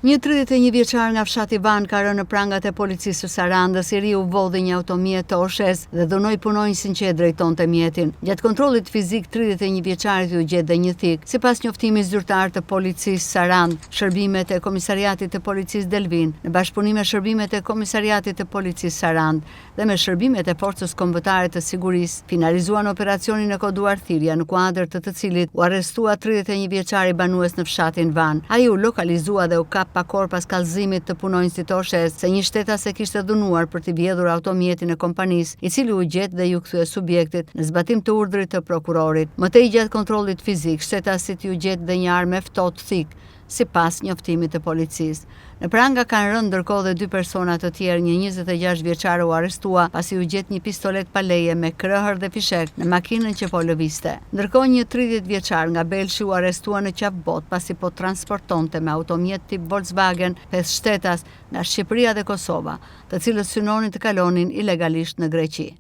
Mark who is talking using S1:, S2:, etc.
S1: Një 31 vjeçar nga fshati Van ka rënë në prangat e policisë së Sarandës. I riu vodhi një automjet Toshes dhe dhunoi punonjësin që e drejtonte mjetin. Gjatë kontrollit fizik 31 vjeçarit u gjet dhe një thik. Sipas njoftimit zyrtar të policisë Sarandë, shërbimet e komisariatit të policisë Delvin, në bashkëpunim me shërbimet e komisariatit të policisë Sarandë dhe me shërbimet e forcës kombëtare të sigurisë, finalizuan operacionin e koduar thirrja, në kuadër të cilit u arrestua 31 vjeçari banues në fshatin Van. Ai u lokalizua dhe u kap pakor pas kallëzimit të punonjësit Toshes se një shtetas e kishte dhunuar për t'i vjedhur automjetin e kompanisë, i cili u gjet dhe ju kthye subjektit në zbatim të urdhrit të prokurorit. Mëtej gjatë kontrollit fizik, shtetasit ju gjet dhe një armë e ftohtë thik, sipas njoftimit të policisë. Në pranga kanë rënë ndërkohë dhe 2 persona të tjerë. Një 26 vjeçar u arrestua pasi u gjet një pistolet pa leje me krëhër dhe fishek në makinën që po lëvizte. Ndërkohë një 30 vjeçar nga Belshi u arrestua në Qafbot pasi po transportonte me automjet tip Volkswagen 5 shtetas nga Shqipëria dhe Kosova, të cilët synonin të kalonin ilegalisht në Greqi.